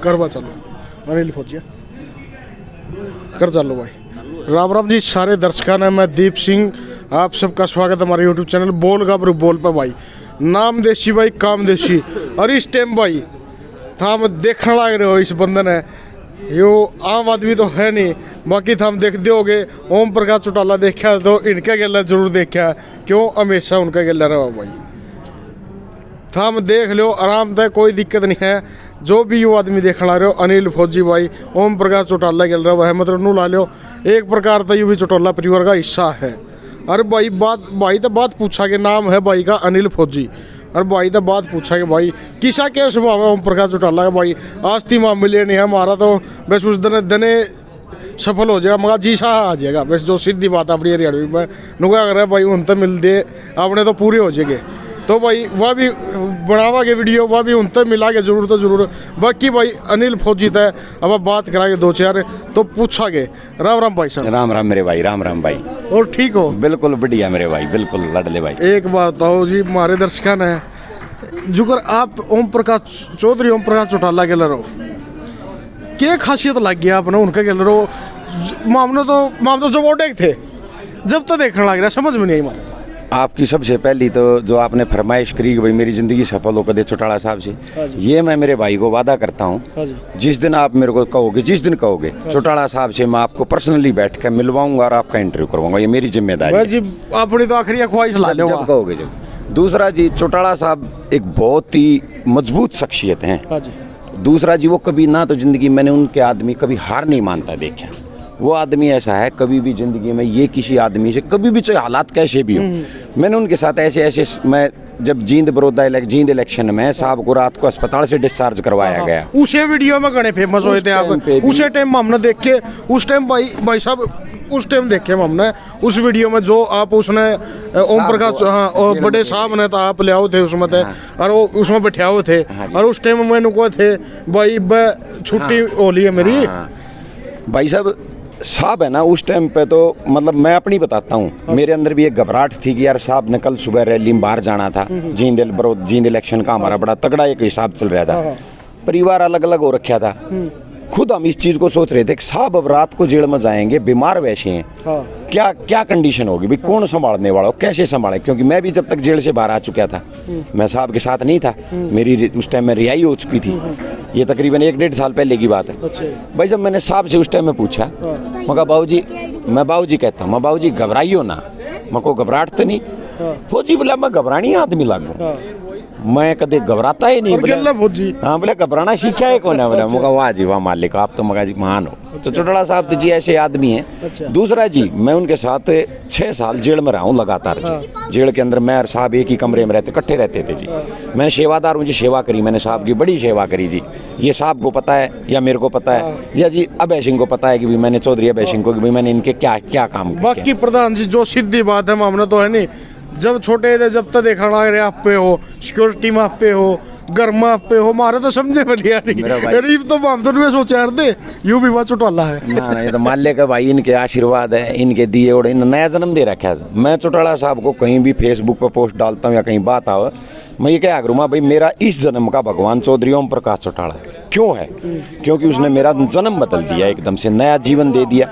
करवा चलो अनिल फौजिया कर चलो भाई। राम राम जी सारे दर्शकों ने, मैं दीप सिंह आप सबका स्वागत है हमारे यूट्यूब चैनल बोल गाबरू बोल पे भाई। नाम देसी भाई काम देसी। और इस टाइम भाई थाम देखने लग रहे हो इस बंदन है यो आम आदमी तो है नहीं, बाकी थाम देखते होगे ओम प्रकाश चौटाला देखा तो इनके गला जरूर देखा, क्यों हमेशा उनका गला रहा भाई। थाम देख लो आराम से, कोई दिक्कत नहीं है। जो भी यो आदमी देखना रहे हो अनिल फौजी भाई ओम प्रकाश चौटाला गल रहा है, मतलब नू ला लो एक प्रकार का यू भी चौटाला परिवार का हिस्सा है। अरे भाई तो बात पूछा के नाम है भाई का अनिल फौजी। और भाई तो बात पूछा कि भाई किसा क्या स्वभाव है ओम प्रकाश चौटाला का भाई। आस्ती मामले नहीं है हमारा तो बस उस दने सफल हो जाएगा, मगर जी सा आ जाएगा बस। जो सीधी बात अपनी हरियाणवी में नुका कर भाई उन तक मिल दे अपने तो पूरे हो जाएंगे। तो भाई वह भी बनावा के वीडियो वह भी उन तक मिला के जरूर तो जरूर। बाकी भाई अनिल फौजी तय अब आप बात करा के दो चार तो पूछा के। राम राम भाई साहब। राम राम मेरे भाई, राम राम भाई। और ठीक हो? बिल्कुल बढ़िया मेरे भाई, बिल्कुल लड़ले भाई। एक बात बताओ जी हमारे दर्शकों ने, जुकर आप ओम प्रकाश चौधरी ओम प्रकाश चौटाला के लड़ो, क्या खासियत लग गया आपने उनका के लड़ो? मामले तो जब ओडेक थे जब तो देखने लग रहा समझ में नहीं आई मारे। आपकी सबसे पहली तो जो आपने फरमाइश करी कि भाई मेरी ज़िंदगी सफल हो कदे चौटाला साहब से, ये मैं मेरे भाई को वादा करता हूँ जिस दिन आप मेरे को कहोगे, जिस दिन कहोगे चौटाला साहब से मैं आपको पर्सनली बैठ कर मिलवाऊंगा और आपका इंटरव्यू करवाऊंगा, ये मेरी जिम्मेदारी है। जी अपनी तो आखिरी ख्वाहिश ला लो जब कहोगे जब। दूसरा जी चौटाला साहब एक बहुत ही मजबूत शख्सियत हैं। दूसरा जी वो कभी ना तो ज़िंदगी मैंने उनके आदमी कभी हार नहीं मानता देखा। वो आदमी ऐसा है कभी भी ज़िंदगी में ये किसी आदमी से कभी भी चाहे हालात कैसे भी हो, मैंने उनके साथ ऐसे मैं जब जींद इलेक्शन में साहब को रात को अस्पताल से डिस्चार्ज करवाया गया, उसे वीडियो में घने फेमस हुए थे आप। उसे टाइम हमने देखे उस टाइम भाई साहब उस टाइम देखे हमने उस वीडियो में जो आप उसने ओम प्रकाश और बड़े साहब ने तो आप ले आओ थे उसमें थे और वो उसमें बैठे हुए थे और उस टाइम मैंने को थे भाई छुट्टी होली है मेरी भाई साहब है ना। उस टाइम पे तो मतलब मैं अपनी बताता हूँ, मेरे अंदर भी एक घबराहट थी कि यार साहब ने कल सुबह रैली में बाहर जाना था। जींद इलेक्शन का हमारा बड़ा तगड़ा एक हिसाब चल रहा था, परिवार अलग अलग हो रखा था। खुद हम इस चीज़ को सोच रहे थे कि साहब अब रात को जेल में जाएंगे, बीमार वैसे हैं, क्या क्या कंडीशन होगी भाई, कौन संभालने वाला हो, कैसे संभाले। क्योंकि मैं भी जब तक जेल से बाहर आ चुका था मैं साहब के साथ नहीं था, मेरी उस टाइम में रिहाई हो चुकी थी, ये तकरीबन 1-1.5 साल पहले की बात है। भाई जब मैंने साहब से उस टाइम में पूछा, मैं बाबूजी, मैं बाबूजी कहता हूँ, मैं बाबूजी घबराइयो ना, मैं को घबराहट तो नहीं। फौजी बोला मैं घबरानी आदमी लागू, मैं कदे घबराता ही नहीं। हाँ बोले घबराना सीखा है कौन है? बोला मगा वाह जी वाह मालिक आप तो मगा जी महान हो। तो चौटाला साहब तो जी ऐसे आदमी हैं। दूसरा जी मैं उनके साथ 6 साल जेल में रहा हूँ लगातार जी। जेल के अंदर मैं और साहब एक ही कमरे में रहते, इकट्ठे रहते थे जी। मैं सेवादार हूँ जी, सेवा करी मैंने साहब की, बड़ी सेवा करी जी। ये साहब को पता है या मेरे को पता है या जी अभय सिंह को पता है कि भाई मैंने चौधरी अभय सिंह को कि भाई मैंने इनके क्या क्या काम किया। बाकी प्रधान जी जो सीधी बात है मामला तो है नहीं, जब छोटे थे जब तक देखा लग रहे आप पे हो, सिक्योरिटी में आप पे हो, घर में आप पे हो, मारे तो समझे में लिया नहीं। गरीब तो हम तो सोचा दे यू भी बात चौटाला है ना, ये तो मान ले भाई इनके आशीर्वाद है, इनके दिए और इन नया जन्म दे रखा है। मैं चौटाला साहब को कहीं भी फेसबुक पर पोस्ट डालता हूँ या कहीं बात आवे, मैं ये क्या करूँगा भाई मेरा इस जन्म का भगवान चौधरी ओम प्रकाश चौटाला क्यों है? क्योंकि उसने मेरा जन्म बदल दिया, एकदम से नया जीवन दे दिया।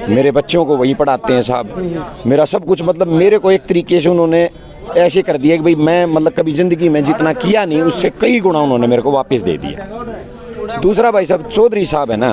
मेरे बच्चों को वही पढ़ाते हैं साहब, मेरा सब कुछ मतलब मेरे को एक तरीके से उन्होंने ऐसे कर दिया कि भाई मैं मतलब कभी ज़िंदगी में जितना किया नहीं उससे कई गुना उन्होंने मेरे को वापस दे दिया। दूसरा भाई साहब चौधरी साहब है ना,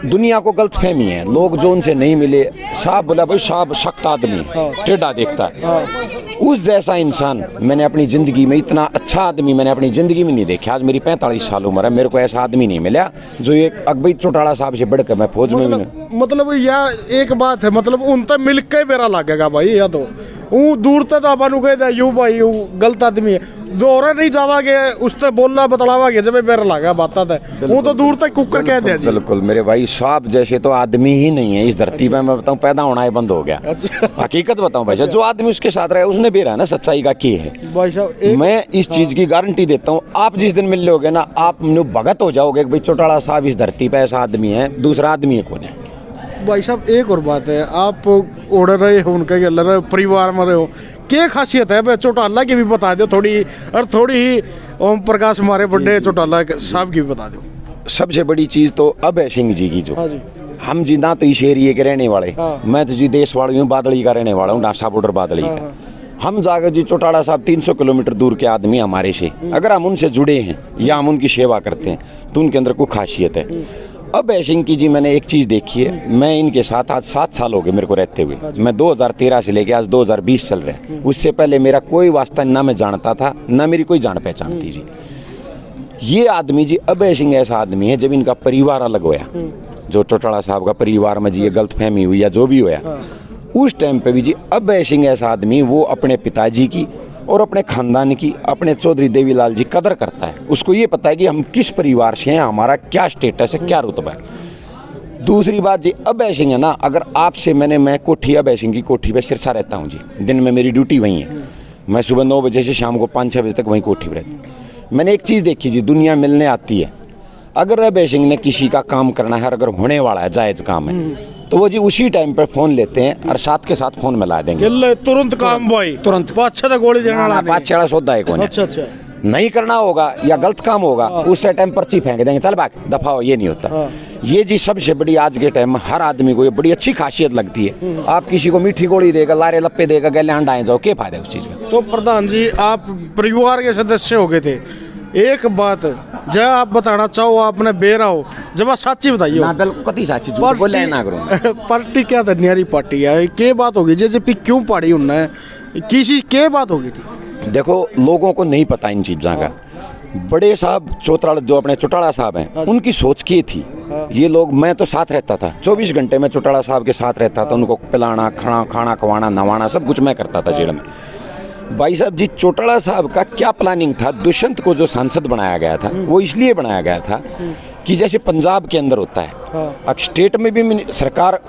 दुनिया को गलत फहमी है, लोग जो उनसे नहीं मिले, साहब बोला भाई साहब सख्त आदमी टेढ़ा देखता है, उस जैसा इंसान मैंने अपनी ज़िंदगी में, इतना अच्छा आदमी मैंने अपनी ज़िंदगी में नहीं देखा। आज मेरी 45 साल उम्र है, मेरे को ऐसा आदमी नहीं मिला जो एक अकबई चौटाला साहब से बढ़कर मैं फौज में भी मतलब यह एक बात है, मतलब उन तक मिल के मेरा लगेगा भाई। या तो वो दूर तक अपन कह दे यू भाई यू गलत आदमी है, दोहरा नहीं जावागे उससे बोलना बतलावागे जब मेरा लगा बात है वो तो दूर तक कुकर कह दे। बिल्कुल मेरे भाई साहब जैसे तो आदमी ही नहीं है इस धरती में, मैं बताऊं पैदा होना ही बंद हो गया। हकीकत बताऊं भाई जो आदमी उसके साथ रहे उसने भी रहा ना सच्चाई का की है। मैं इस चीज की गारंटी देता हूँ, आप जिस दिन मिल लोगे ना आप भगत हो जाओगे भाई चौटाला साहब इस धरती पे ऐसा आदमी है, दूसरा आदमी कौन है? भाई साहब एक और बात है, आप उड़ रहे हो उनके परिवार में रहे हो, क्या खासियत है भाई चौटाला की भी बता दो थोड़ी, और थोड़ी ही ओम प्रकाश हमारे बड़े चौटाला साहब की भी बता दो। सबसे बड़ी चीज़ तो अभय सिंह जी की जो हाँ जी। हम जी ना तो इस एरिए के रहने वाले, हाँ। मैं तो जी देशवाड़ी हूँ, बादली का रहने वाला हूँ, नासा बॉर्डर बादली का। हम जाकर जी चौटाला साहब 300 किलोमीटर दूर के आदमी हमारे से, अगर हम उनसे जुड़े हैं या हम उनकी सेवा करते हैं तो उनके अंदर कोई खासियत है। अभय सिंह की जी मैंने एक चीज़ देखी है, मैं इनके साथ आज 7 साल हो गए मेरे को रहते हुए। मैं 2013 से लेके आज 2020 चल रहा है। उससे पहले मेरा कोई वास्ता ना मैं जानता था ना मेरी कोई जान पहचान थी जी। ये आदमी जी अभय सिंह ऐसा आदमी है, जब इनका परिवार अलग होया, जो चौटाला साहब का परिवार में जी ये गलतफहमी हुई या जो भी होया, उस टाइम पे भी जी अभय सिंह ऐसा आदमी वो अपने पिताजी की और अपने खानदान की, अपने चौधरी देवीलाल जी कदर करता है। उसको ये पता है कि हम किस परिवार से हैं, हमारा क्या स्टेटस है, क्या रुतबा है। दूसरी बात जी अभय सिंह है ना, अगर आपसे मैं कोठी अभय सिंह की कोठी पे सिरसा रहता हूँ जी, दिन में मेरी ड्यूटी वहीं है। मैं सुबह 9 बजे से शाम को 5-6 बजे तक वहीं कोठी पर रहता हूँ। मैंने एक चीज़ देखी जी, दुनिया मिलने आती है। अगर अभय सिंह ने किसी का काम करना है, अगर होने वाला है, जायज़ काम है, तो वो जी उसी टाइम पर फ़ोन लेते हैं और साथ के साथ फ़ोन मिला देंगे, तुरंत काम भाई, तुरंत। अच्छा था गोली देने वाला नहीं। 5-6 सौदा है कौन है। अच्छा अच्छा। नहीं करना होगा या गलत काम होगा उससे टाइम पर्ची फेंक देंगे, चल भाग दफा हो, ये नहीं होता। ये जी सबसे बड़ी आज के टाइम में हर आदमी को ये बड़ी अच्छी खासियत लगती है। आप किसी को मीठी गोली देगा, लारे लप्पे देगा, गले अंडाए जाओ, क्या फायदा है उस चीज़ का। तो प्रधान जी आप परिवार के सदस्य हो गए थे, एक बात जब आप बताना चाहो आपने बेरा हो, जब आप साची बताइए ना बिल्कुल कति साची झूठ बोले ना करूँ। पार्टी क्या था, न्यारी पार्टी है, क्या बात होगी जेजेपी क्यों पाड़ी उनने, किसी क्या बात होगी थी? देखो लोगों को नहीं पता इन चीज़ों का। बड़े साहब चौटाला जो अपने चौटाला साहब हैं, उनकी सोच की थी। ये लोग, मैं तो साथ रहता था 24 घंटे में चौटाला साहब के साथ रहता था, उनको पिलाना, खाना खवाना, नवाना सब कुछ मैं करता था जेल में। भाई साहब जी चौटाला साहब का क्या प्लानिंग था, दुष्यंत को जो सांसद बनाया गया था वो इसलिए बनाया गया था कि जैसे पंजाब के अंदर होता है, अब स्टेट में भी सरकार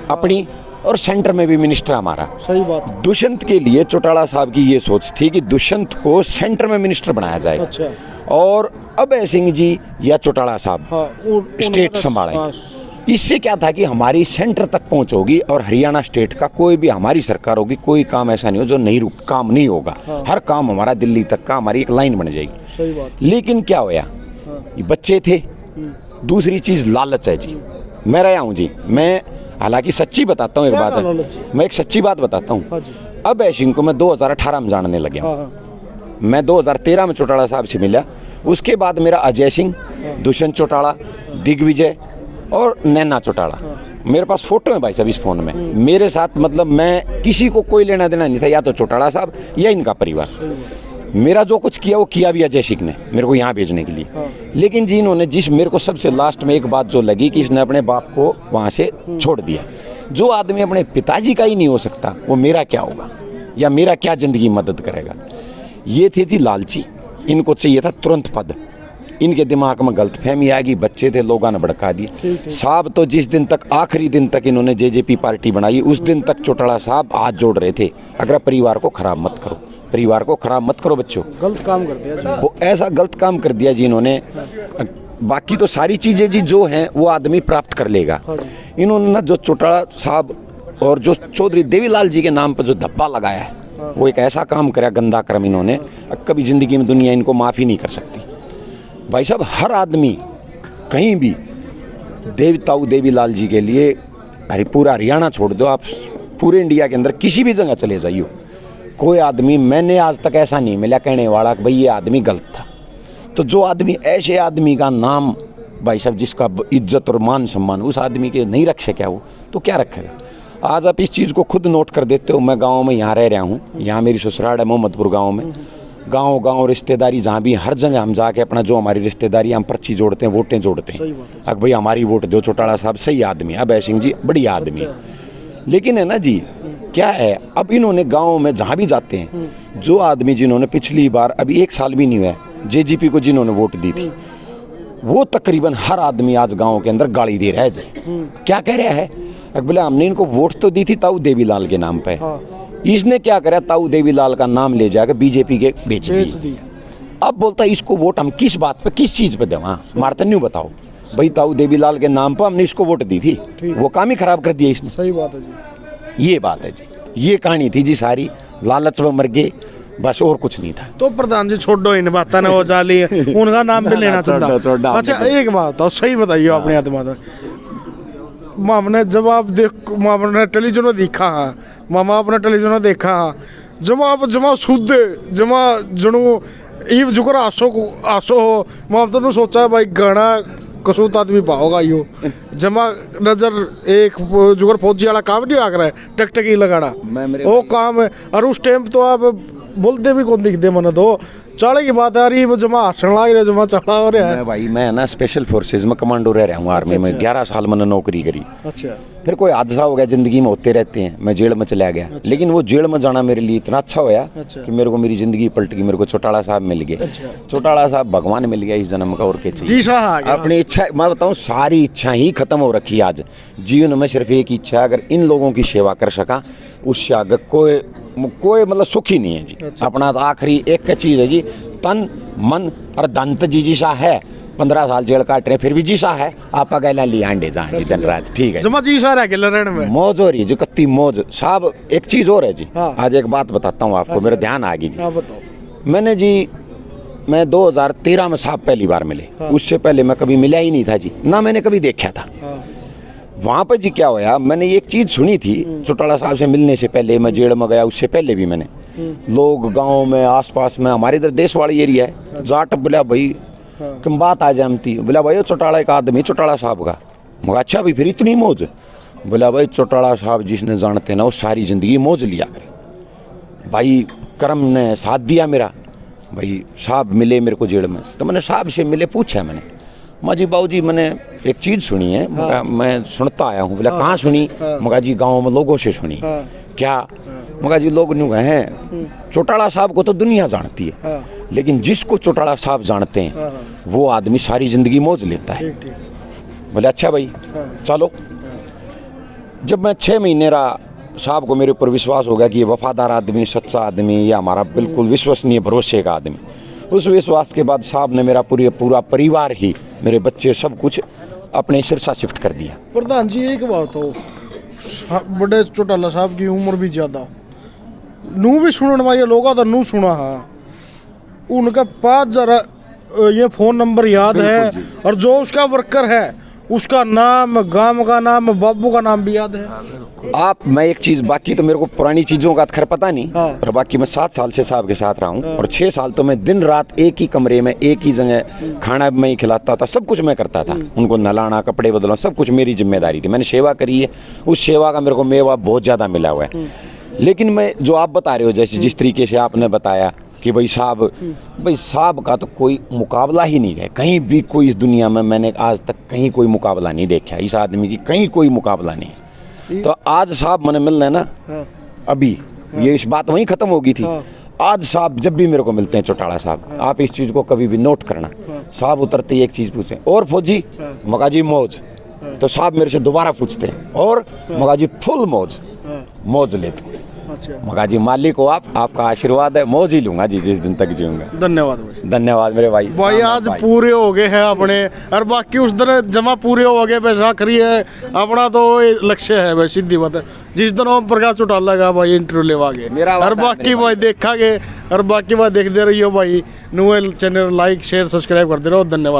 अपनी और सेंटर में भी मिनिस्टर हमारा। सही बात। दुष्यंत के लिए चौटाला साहब की ये सोच थी कि दुष्यंत को सेंटर में मिनिस्टर बनाया जाए। अच्छा। और अभय सिंह जी या चौटाला साहब स्टेट संभालें। इससे क्या था कि हमारी सेंटर तक पहुंच होगी और हरियाणा स्टेट का कोई भी हमारी सरकार होगी, कोई काम ऐसा नहीं हो जो नहीं काम नहीं होगा। हर काम हमारा दिल्ली तक का, हमारी एक लाइन बन जाएगी। सही बात। लेकिन क्या होया, ये बच्चे थे। दूसरी चीज़ लालच है जी। मैं रहा हूँ जी, मैं हालांकि सच्ची बताता हूँ, एक बात है, मैं एक सच्ची बात बताता हूँ। अभय सिंह को मैं 2018 में जानने लगा। मैं 2013 में चौटाला साहब से मिला। उसके बाद मेरा अजय सिंह, दुष्यंत चौटाला, दिग्विजय और नैना चौटाला, मेरे पास फोटो है भाई साहब इस फ़ोन में। मेरे साथ मतलब मैं किसी को कोई लेना देना नहीं था, या तो चौटाला साहब या इनका परिवार। मेरा जो कुछ किया वो किया भी अजय सिंह ने मेरे को यहाँ भेजने के लिए। लेकिन जी इन्होंने जिस मेरे को सबसे लास्ट में एक बात जो लगी कि इसने अपने बाप को वहाँ से छोड़ दिया। जो आदमी अपने पिताजी का ही नहीं हो सकता वो मेरा क्या होगा या मेरा क्या ज़िंदगी मदद करेगा। ये थे जी लालची, इनको चाहिए था तुरंत पद। इनके दिमाग में गलतफहमी आ गई, बच्चे थे, लोगों ने भड़का दिया। साहब तो जिस दिन तक, आखिरी दिन तक इन्होंने जेजेपी पार्टी बनाई, उस दिन तक चौटाला साहब हाथ जोड़ रहे थे, अगर परिवार को खराब मत करो, परिवार को खराब मत करो बच्चों। गलत काम कर दिया जी। वो ऐसा गलत काम कर दिया जी इन्होंने। बाकी तो सारी चीज़ें जी जो हैं वो आदमी प्राप्त कर लेगा। इन्होंने ना जो चौटाला साहब और जो चौधरी देवीलाल जी के नाम पर जो धब्बा लगाया है, वो एक ऐसा काम कराया, गंदा कर्म इन्होंने, कभी ज़िंदगी में दुनिया इनको माफ़ी नहीं कर सकती। भाई साहब हर आदमी कहीं भी ताऊ देवीलाल जी के लिए, अरे पूरा हरियाणा छोड़ दो, आप पूरे इंडिया के अंदर किसी भी जगह चले जाइए, कोई आदमी मैंने आज तक ऐसा नहीं मिला कहने वाला कि भाई ये आदमी गलत था। तो जो आदमी ऐसे आदमी का नाम, भाई साहब जिसका इज्जत और मान सम्मान उस आदमी के नहीं रख सके, वो तो क्या रखेगा। आज आप इस चीज़ को खुद नोट कर देते हो। मैं गाँव में यहाँ रह रहा हूँ, यहाँ मेरी ससुराल है मोहम्मदपुर गाँव में। गांव रिश्तेदारी जहाँ भी, हर जगह हम जाके अपना जो हमारी रिश्तेदारी, हम पर्ची जोड़ते हैं, वोटें जोड़ते हैं। अब भाई हमारी वोट दो, चौटाला साहब सही आदमी है, अभय सिंह जी बढ़िया आदमी है। लेकिन है ना जी, क्या है, अब इन्होंने गांव में जहाँ भी जाते हैं, जो आदमी जिन्होंने पिछली बार, अभी 1 साल भी नहीं हुआ जेजेपी को जिन्होंने वोट दी थी, वो तकरीबन हर आदमी आज गाँव के अंदर गाली दे रहा है जी। क्या कह रहा है, बोले हमने इनको वोट तो दी थी ताऊ देवीलाल के नाम पे, इसने क्या करा, ताऊ देवीलाल का नाम ले जाकर बीजेपी के बेच दिया। अब बोलता है इसको वोट हम किस बात पे, किस चीज़ पे दें। मारते नहीं बताओ भाई, ताऊ देवीलाल के नाम पर हमने इसको वोट दी थी, वो काम ही खराब कर दिया इसने। सही बात है जी। ये बात है जी, ये कहानी थी जी सारी। लालच में मर गए, बस और कुछ नहीं था। तो प्रधान जी छोड़ो इन बातें ना, वो जाली उनका नाम भी लेना चाहता। अच्छा एक बात बताओ, सही बताइए अपने आत्मा में, मामने जब आप देख मामने टेलीविजन देखा हाँ, मामा अपने टेलीविजन देखा हाँ, जमा शुद्ध जमा जणू ईव जुकर आसो हो, मां तो सोचा भाई गाना कसूत आदमी पाओगा यो जमा नजर एक जुगर फौजी वाला काम नहीं आ रहा है, टकटकी लगाना वो काम है। और उस टाइम तो आप बोलते भी कौन दिखते मन तो चाले की बात आ रही है, जमा हसन लग रहा जमा चढ़ा हो रहा है। भाई मैं ना स्पेशल फोर्सेज में कमांडो रह रहा हूँ आर्मी में, 11 साल मैंने नौकरी करी। अच्छा। फिर कोई हादसा हो गया, जिंदगी में होते रहते हैं, मैं जेल में चला गया। अच्छा। लेकिन वो जेल में जाना मेरे लिए इतना अच्छा होया। अच्छा। कि मेरे को मेरी जिंदगी पलट गई, मेरे को चौटाला साहब मिल गए। अच्छा। चौटाला साहब भगवान मिल गया इस जन्म का, और क्या चाहिए। जी साहब अपनी इच्छा, मैं बताऊँ सारी इच्छा ही खत्म हो रखी है आज जीवन में, सिर्फ एक इच्छा, अगर इन लोगों की सेवा कर सका उससे आगे कोई मतलब सुख ही नहीं है जी। अच्छा। अपना तो आखिरी एक चीज है जी, तन मन और दंत जी सा है। 15 साल जेल काट रहे फिर भी जी सा है, आप गैला ली आंडे जहाँ जी दिन रात, ठीक है जमा जी सा रह गया में मौज हो रही है जो कत्ती मौज साहब। एक चीज और है जी। हाँ। आज एक बात बताता हूँ आपको। अच्छा। मेरे ध्यान आ गई जी। हाँ, बताओ। मैंने जी मैं 2013 में साहब पहली बार मिले। हाँ। उससे पहले मैं कभी मिला ही नहीं था जी, ना मैंने कभी देखा था। हाँ। वहाँ पर जी क्या हुआ, मैंने एक चीज़ सुनी थी चौटाला साहब से मिलने से पहले, मैं जेल में गया उससे पहले भी मैंने लोग गांव में आसपास में, हमारे इधर देश वाली एरिया है, जाट बोला भाई कम बात आ जामती, बोला भाई चौटाला एक आदमी चौटाला साहब का। मगर अच्छा भी फिर इतनी मौज, बोला भाई चौटाला साहब जिसने जानते ना वो सारी ज़िंदगी मौज लिया करे। भाई कर्म ने साथ दिया मेरा, भाई साहब मिले मेरे को जेल में, तो मैंने साहब से मिले, पूछा मैंने, माँ जी बाबू जी मैंने एक चीज़ सुनी है। हाँ। मैं सुनता आया हूँ। बोला कहाँ सुनी। मगा जी गांव में लोगों से सुनी। हाँ। क्या। मगा जी लोग न्यू कहे हैं चौटाला साहब को तो दुनिया जानती है। हाँ। लेकिन जिसको चौटाला साहब जानते हैं। हाँ। वो आदमी सारी जिंदगी मौज लेता है। बोले अच्छा भाई। हाँ। चलो। हाँ। जब मैं 6 महीने रहा, साहब को मेरे ऊपर विश्वास हो गया कि ये वफादार आदमी, सच्चा आदमी, ये हमारा बिल्कुल विश्वसनीय भरोसे का आदमी। उस विश्वास के बाद साहब ने मेरा पूरा परिवार ही, मेरे बच्चे सब कुछ अपने सिरसा शिफ्ट कर दिया। प्रधान जी एक बात हो, बड़े चौटाला साहब की उम्र भी ज़्यादा, नू भी सुनने वाले लोग तो नू सुना हाँ, उनका पास जरा ये फ़ोन नंबर याद है, और जो उसका वर्कर है उसका नाम, गांव का नाम, बाबू का नाम भी याद है। आप मैं एक चीज़, बाकी तो मेरे को पुरानी चीज़ों का खैर पता नहीं। हाँ। और बाकी मैं 7 साल से साहब के साथ रहा हूँ। हाँ। और 6 साल तो मैं दिन रात एक ही कमरे में एक ही जगह खाना मैं ही खिलाता था, सब कुछ मैं करता था। उनको नहलाना, कपड़े बदलना, सब कुछ मेरी जिम्मेदारी थी। मैंने सेवा करी है, उस सेवा का मेरे को मेवा बहुत ज़्यादा मिला हुआ है। लेकिन मैं जो आप बता रहे हो, जैसे जिस तरीके से आपने बताया कि भाई साहब का तो कोई मुकाबला ही नहीं है कहीं भी। कोई इस दुनिया में मैंने आज तक कहीं कोई मुकाबला नहीं देखा इस आदमी की, कहीं कोई मुकाबला नहीं। तो आज साहब मैंने मिलना है ना। हाँ। अभी हाँ। ये इस बात वहीं ख़त्म हो गई थी। हाँ। आज साहब जब भी मेरे को मिलते हैं चौटाला साहब। हाँ। आप इस चीज़ को कभी भी नोट करना। हाँ। साहब उतरते ही एक चीज़ पूछते हैं, और फौजी। हाँ। मगा जी मौज। हाँ। तो साहब मेरे से दोबारा पूछते हैं, और मगा जी फुल मौज। हाँ। मौज लेते हैं। अच्छा। मगा जी मालिक हो आप, आपका आशीर्वाद है, मौज ही लूंगा जी जिस दिन तक जीऊंगा। धन्यवाद धन्यवाद मेरे भाई। आज पूरे हो गए हैं अपने, और बाकी उस दिन जमा पूरे हो गए पैसा खरी है अपना, तो लक्ष्य है भाई, सीधी बात है। जिस दिन ओम प्रकाश चौटाला का भाई इंटरव्यू लेवागे, और बाकी भाई देखा गे, और बाकी बात देखते रहिए भाई। न्यूएल चैनल लाइक शेयर सब्सक्राइब करते रहो। धन्यवाद।